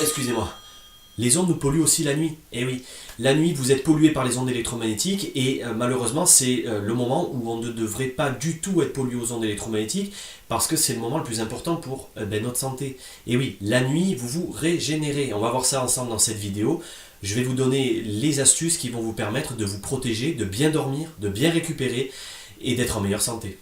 Excusez-moi. Les ondes nous polluent aussi la nuit. Eh oui, la nuit vous êtes pollué par les ondes électromagnétiques et malheureusement c'est le moment où on ne devrait pas du tout être pollué aux ondes électromagnétiques parce que c'est le moment le plus important pour notre santé. Et oui, la nuit vous vous régénérez. On va voir ça ensemble dans cette vidéo. Je vais vous donner les astuces qui vont vous permettre de vous protéger, de bien dormir, de bien récupérer et d'être en meilleure santé.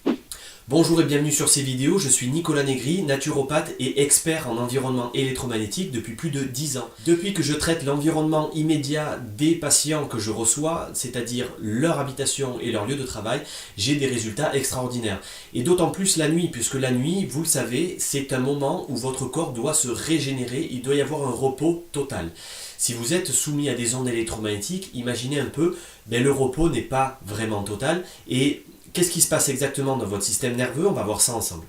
Bonjour et bienvenue sur ces vidéos, je suis Nicolas Negri, naturopathe et expert en environnement électromagnétique depuis plus de 10 ans. Depuis que je traite l'environnement immédiat des patients que je reçois, c'est-à-dire leur habitation et leur lieu de travail, j'ai des résultats extraordinaires. Et d'autant plus la nuit, puisque la nuit, vous le savez, c'est un moment où votre corps doit se régénérer, il doit y avoir un repos total. Si vous êtes soumis à des ondes électromagnétiques, imaginez un peu, le repos n'est pas vraiment total et qu'est-ce qui se passe exactement dans votre système nerveux? On va voir ça ensemble.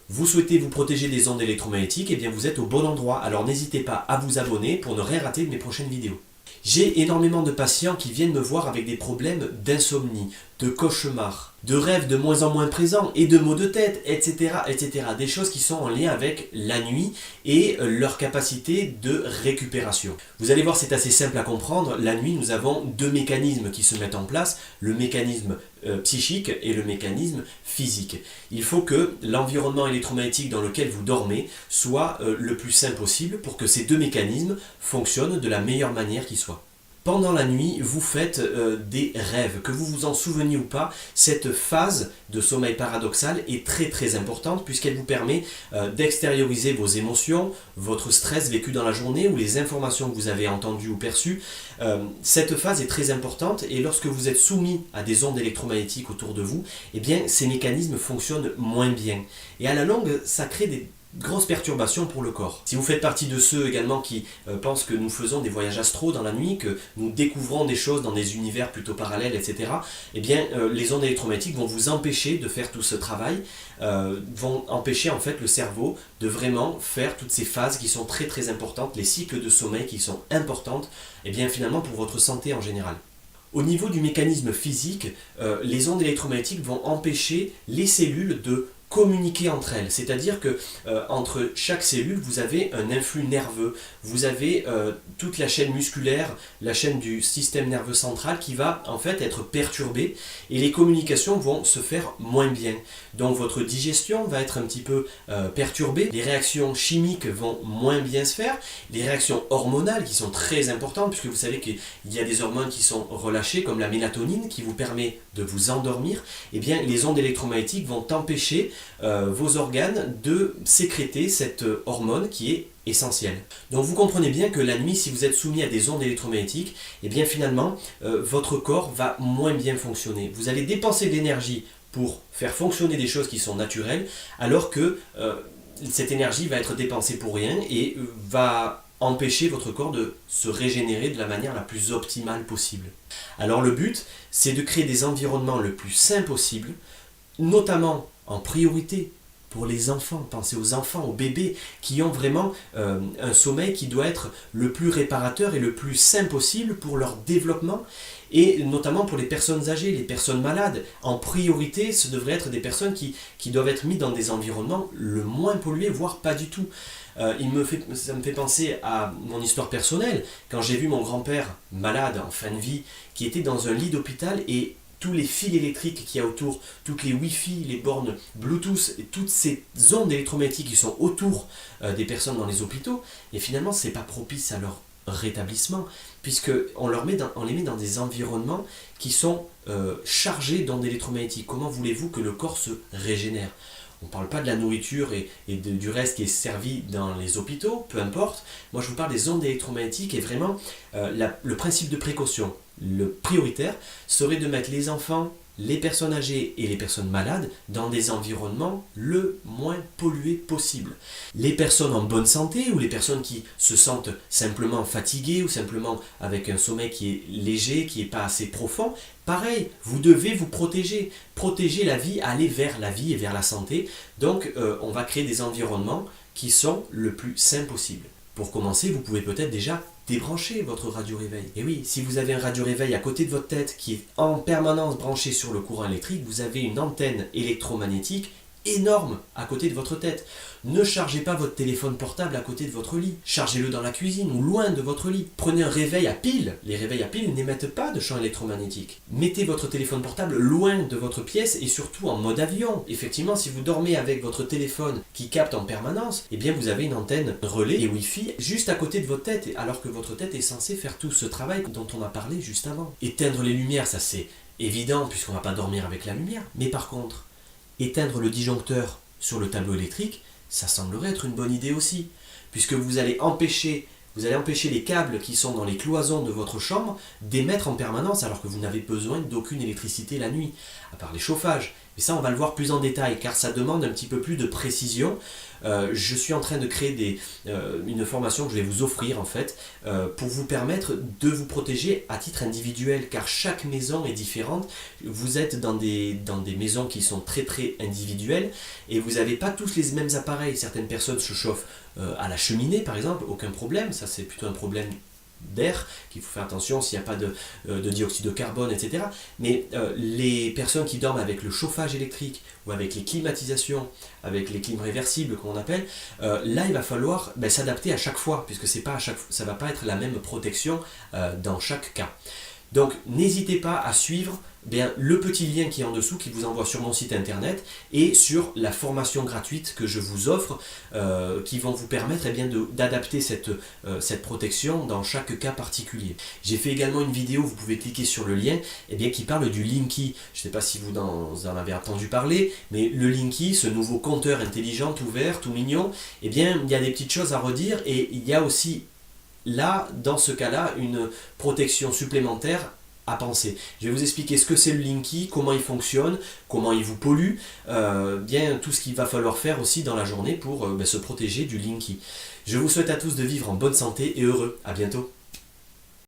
Vous souhaitez vous protéger des ondes électromagnétiques, et bien vous êtes au bon endroit. Alors n'hésitez pas à vous abonner pour ne rien rater de mes prochaines vidéos. J'ai énormément de patients qui viennent me voir avec des problèmes d'insomnie, de cauchemars, de rêves de moins en moins présents et de maux de tête, etc., etc. Des choses qui sont en lien avec la nuit et leur capacité de récupération. Vous allez voir, c'est assez simple à comprendre. La nuit, nous avons deux mécanismes qui se mettent en place, le mécanisme psychique et le mécanisme physique. Il faut que l'environnement électromagnétique dans lequel vous dormez soit le plus sain possible pour que ces deux mécanismes fonctionnent de la meilleure manière qui soit. Pendant la nuit, vous faites des rêves, que vous vous en souveniez ou pas. Cette phase de sommeil paradoxal est très très importante puisqu'elle vous permet d'extérioriser vos émotions, votre stress vécu dans la journée ou les informations que vous avez entendues ou perçues. Cette phase est très importante et lorsque vous êtes soumis à des ondes électromagnétiques autour de vous, eh bien ces mécanismes fonctionnent moins bien. Et à la longue, ça crée des grosses perturbations pour le corps. Si vous faites partie de ceux également qui pensent que nous faisons des voyages astraux dans la nuit, que nous découvrons des choses dans des univers plutôt parallèles, etc., eh bien les ondes électromagnétiques vont vous empêcher de faire tout ce travail, vont empêcher en fait le cerveau de vraiment faire toutes ces phases qui sont très très importantes, les cycles de sommeil qui sont importantes, eh bien finalement pour votre santé en général. Au niveau du mécanisme physique, les ondes électromagnétiques vont empêcher les cellules de communiquer entre elles, c'est-à-dire que entre chaque cellule vous avez un influx nerveux, vous avez toute la chaîne musculaire, la chaîne du système nerveux central qui va en fait être perturbée et les communications vont se faire moins bien. Donc votre digestion va être un petit peu perturbée, les réactions chimiques vont moins bien se faire, les réactions hormonales qui sont très importantes puisque vous savez qu'il y a des hormones qui sont relâchées comme la mélatonine qui vous permet de vous endormir, et bien les ondes électromagnétiques vont empêcher vos organes de sécréter cette hormone qui est essentielle. Donc vous comprenez bien que la nuit, si vous êtes soumis à des ondes électromagnétiques, et bien finalement votre corps va moins bien fonctionner. Vous allez dépenser de l'énergie pour faire fonctionner des choses qui sont naturelles, alors que cette énergie va être dépensée pour rien et va empêcher votre corps de se régénérer de la manière la plus optimale possible. Alors le but, c'est de créer des environnements le plus sains possible, notamment en priorité pour les enfants. Pensez aux enfants, aux bébés qui ont vraiment un sommeil qui doit être le plus réparateur et le plus sain possible pour leur développement et notamment pour les personnes âgées, les personnes malades. En priorité, ce devrait être des personnes qui doivent être mises dans des environnements le moins pollués, voire pas du tout. Ça me fait penser à mon histoire personnelle, quand j'ai vu mon grand-père malade en fin de vie, qui était dans un lit d'hôpital et tous les fils électriques qu'il y a autour, toutes les Wi-Fi, les bornes Bluetooth et toutes ces ondes électromagnétiques qui sont autour des personnes dans les hôpitaux, et finalement c'est pas propice à leur rétablissement, puisqu'on les met dans des environnements qui sont chargés d'ondes électromagnétiques. Comment voulez-vous que le corps se régénère? On ne parle pas de la nourriture et du reste qui est servi dans les hôpitaux, peu importe. Moi je vous parle des ondes électromagnétiques et vraiment le principe de précaution, le prioritaire, serait de mettre les enfants, les personnes âgées et les personnes malades dans des environnements le moins pollués possible. Les personnes en bonne santé ou les personnes qui se sentent simplement fatiguées ou simplement avec un sommeil qui est léger, qui n'est pas assez profond, pareil, vous devez vous protéger. Protéger la vie, aller vers la vie et vers la santé. Donc on va créer des environnements qui sont le plus sains possible. Pour commencer, vous pouvez peut-être déjà débrancher votre radio-réveil. Et oui, si vous avez un radio-réveil à côté de votre tête qui est en permanence branché sur le courant électrique, vous avez une antenne électromagnétique énorme à côté de votre tête. Ne chargez pas votre téléphone portable à côté de votre lit. Chargez-le dans la cuisine ou loin de votre lit. Prenez un réveil à pile. Les réveils à pile n'émettent pas de champ électromagnétique. Mettez votre téléphone portable loin de votre pièce et surtout en mode avion. Effectivement, si vous dormez avec votre téléphone qui capte en permanence, eh bien vous avez une antenne relais et Wi-Fi juste à côté de votre tête, alors que votre tête est censée faire tout ce travail dont on a parlé juste avant. Éteindre les lumières, ça c'est évident puisqu'on ne va pas dormir avec la lumière. Mais par contre, éteindre le disjoncteur sur le tableau électrique, ça semblerait être une bonne idée aussi, puisque vous allez empêcher les câbles qui sont dans les cloisons de votre chambre d'émettre en permanence alors que vous n'avez besoin d'aucune électricité la nuit, à part les chauffages. Mais ça, on va le voir plus en détail, car ça demande un petit peu plus de précision. Je suis en train de créer une formation que je vais vous offrir en fait, pour vous permettre de vous protéger à titre individuel, car chaque maison est différente. Vous êtes dans des maisons qui sont très très individuelles, et vous n'avez pas tous les mêmes appareils. Certaines personnes se chauffent à la cheminée par exemple, aucun problème, ça c'est plutôt un problème d'air, qu'il faut faire attention s'il n'y a pas de dioxyde de carbone, etc. Mais les personnes qui dorment avec le chauffage électrique ou avec les climatisations, avec les clims réversibles qu'on appelle, là il va falloir s'adapter à chaque fois, puisque ça ne va pas être la même protection dans chaque cas. Donc n'hésitez pas à suivre le petit lien qui est en dessous, qui vous envoie sur mon site internet et sur la formation gratuite que je vous offre, qui vont vous permettre d'adapter cette protection dans chaque cas particulier. J'ai fait également une vidéo, vous pouvez cliquer sur le lien, qui parle du Linky. Je ne sais pas si vous en avez entendu parler, mais le Linky, ce nouveau compteur intelligent, tout vert, tout mignon, il y a des petites choses à redire, et il y a aussi là, dans ce cas-là, une protection supplémentaire à penser. Je vais vous expliquer ce que c'est le Linky, comment il fonctionne, comment il vous pollue, tout ce qu'il va falloir faire aussi dans la journée pour se protéger du Linky. Je vous souhaite à tous de vivre en bonne santé et heureux. À bientôt.